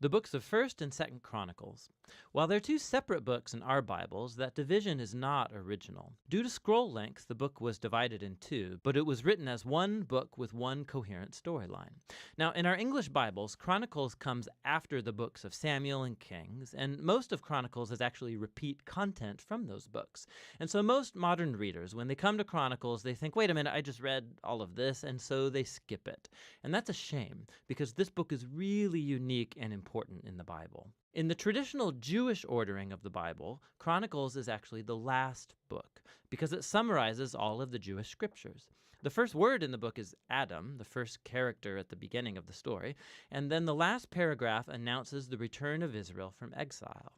The books of 1st and 2nd Chronicles. While they're two separate books in our Bibles, that division is not original. Due to scroll length, the book was divided in two, but it was written as one book with one coherent storyline. Now, in our English Bibles, Chronicles comes after the books of Samuel and Kings, and most of Chronicles is actually repeat content from those books. And so most modern readers, when they come to Chronicles, they think, wait a minute, I just read all of this, and so they skip it. And that's a shame, because this book is really unique and important in the Bible. In the traditional Jewish ordering of the Bible, Chronicles is actually the last book because it summarizes all of the Jewish scriptures. The first word in the book is Adam, the first character at the beginning of the story, and then the last paragraph announces the return of Israel from exile.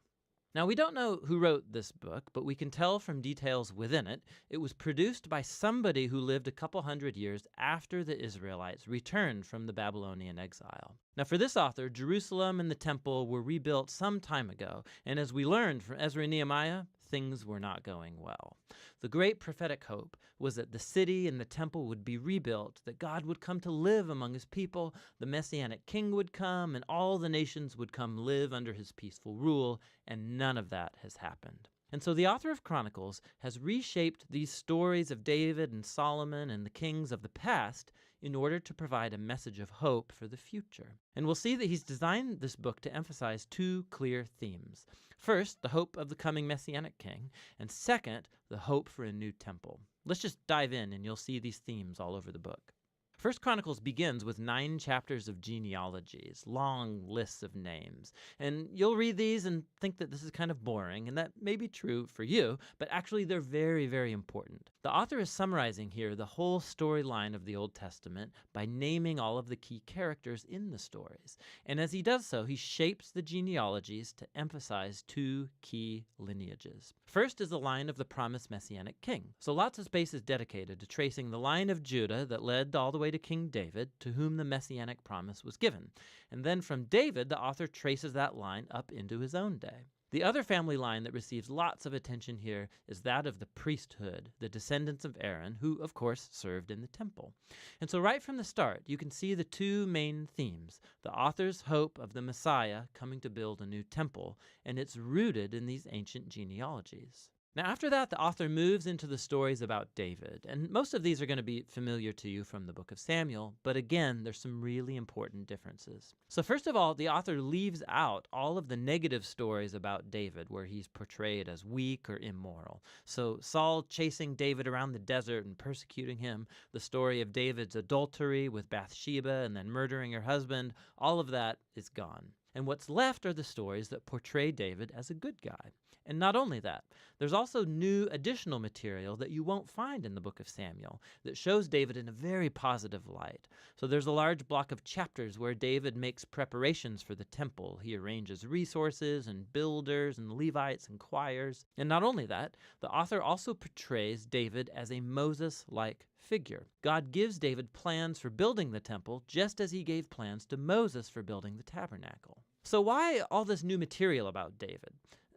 Now, we don't know who wrote this book, but we can tell from details within it, it was produced by somebody who lived a couple hundred years after the Israelites returned from the Babylonian exile. Now, for this author, Jerusalem and the temple were rebuilt some time ago, and as we learned from Ezra and Nehemiah, things were not going well. The great prophetic hope was that the city and the temple would be rebuilt, that God would come to live among his people, the Messianic king would come, and all the nations would come live under his peaceful rule, and none of that has happened. And so the author of Chronicles has reshaped these stories of David and Solomon and the kings of the past in order to provide a message of hope for the future. And we'll see that he's designed this book to emphasize two clear themes. First, the hope of the coming Messianic king, and second, the hope for a new temple. Let's just dive in and you'll see these themes all over the book. 1 Chronicles begins with 9 chapters of genealogies, long lists of names. And you'll read these and think that this is kind of boring, and that may be true for you, but actually they're very, very important. The author is summarizing here the whole storyline of the Old Testament by naming all of the key characters in the stories. And as he does so, he shapes the genealogies to emphasize two key lineages. First is the line of the promised Messianic king. So lots of space is dedicated to tracing the line of Judah that led all the way to King David, to whom the Messianic promise was given. And then from David, the author traces that line up into his own day. The other family line that receives lots of attention here is that of the priesthood, the descendants of Aaron, who, of course, served in the temple. And so right from the start, you can see the two main themes, the author's hope of the Messiah coming to build a new temple, and it's rooted in these ancient genealogies. Now, after that, the author moves into the stories about David, and most of these are going to be familiar to you from the book of Samuel, but again, there's some really important differences. So first of all, the author leaves out all of the negative stories about David, where he's portrayed as weak or immoral. So Saul chasing David around the desert and persecuting him, the story of David's adultery with Bathsheba and then murdering her husband, all of that is gone. And what's left are the stories that portray David as a good guy. And not only that, there's also new additional material that you won't find in the book of Samuel that shows David in a very positive light. So there's a large block of chapters where David makes preparations for the temple. He arranges resources and builders and Levites and choirs. And not only that, the author also portrays David as a Moses-like figure. God gives David plans for building the temple just as he gave plans to Moses for building the tabernacle. So why all this new material about David?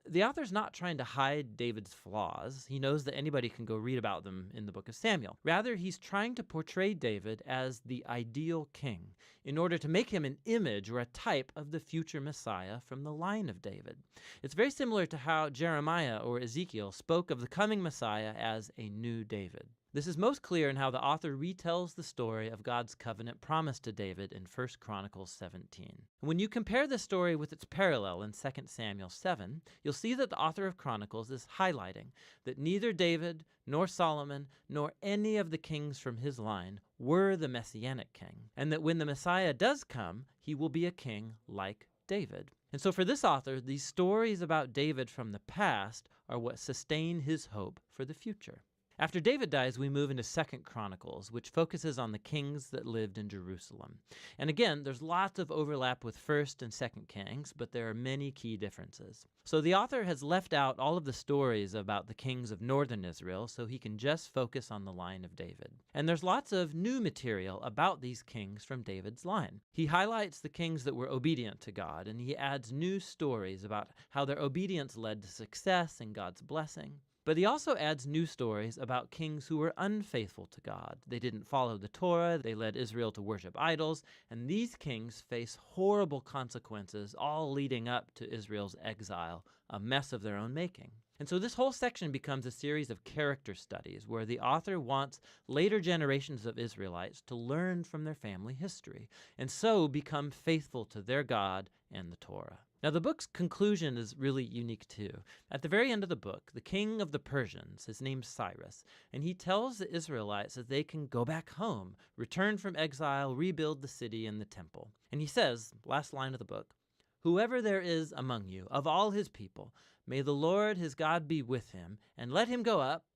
The author's not trying to hide David's flaws. He knows that anybody can go read about them in the book of Samuel. Rather, he's trying to portray David as the ideal king in order to make him an image or a type of the future Messiah from the line of David. It's very similar to how Jeremiah or Ezekiel spoke of the coming Messiah as a new David. This is most clear in how the author retells the story of God's covenant promise to David in 1 Chronicles 17. When you compare this story with its parallel in 2 Samuel 7, you'll see that the author of Chronicles is highlighting that neither David, nor Solomon, nor any of the kings from his line were the Messianic king, and that when the Messiah does come, he will be a king like David. And so for this author, these stories about David from the past are what sustain his hope for the future. After David dies, we move into 2 Chronicles, which focuses on the kings that lived in Jerusalem. And again, there's lots of overlap with 1st and 2nd Kings, but there are many key differences. So the author has left out all of the stories about the kings of northern Israel, so he can just focus on the line of David. And there's lots of new material about these kings from David's line. He highlights the kings that were obedient to God, and he adds new stories about how their obedience led to success and God's blessing. But he also adds new stories about kings who were unfaithful to God. They didn't follow the Torah, they led Israel to worship idols, and these kings face horrible consequences, all leading up to Israel's exile, a mess of their own making. And so this whole section becomes a series of character studies where the author wants later generations of Israelites to learn from their family history, and so become faithful to their God and the Torah. Now, the book's conclusion is really unique too. At the very end of the book, the king of the Persians, his name's Cyrus, and he tells the Israelites that they can go back home, return from exile, rebuild the city and the temple. And he says, last line of the book, "Whoever there is among you, of all his people, may the Lord his God be with him, and let him go up."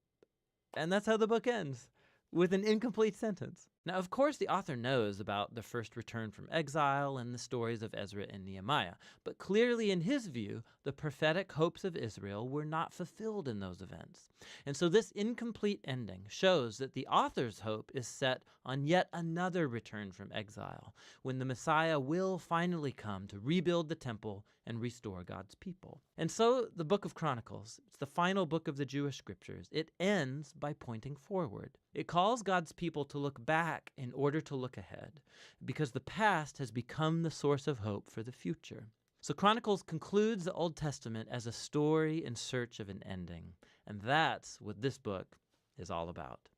And that's how the book ends, with an incomplete sentence. Now, of course, the author knows about the first return from exile and the stories of Ezra and Nehemiah, but clearly in his view, the prophetic hopes of Israel were not fulfilled in those events. And so this incomplete ending shows that the author's hope is set on yet another return from exile, when the Messiah will finally come to rebuild the temple and restore God's people. And so the book of Chronicles, it's the final book of the Jewish scriptures. It ends by pointing forward. It calls God's people to look back in order to look ahead, because the past has become the source of hope for the future. So Chronicles concludes the Old Testament as a story in search of an ending, and that's what this book is all about.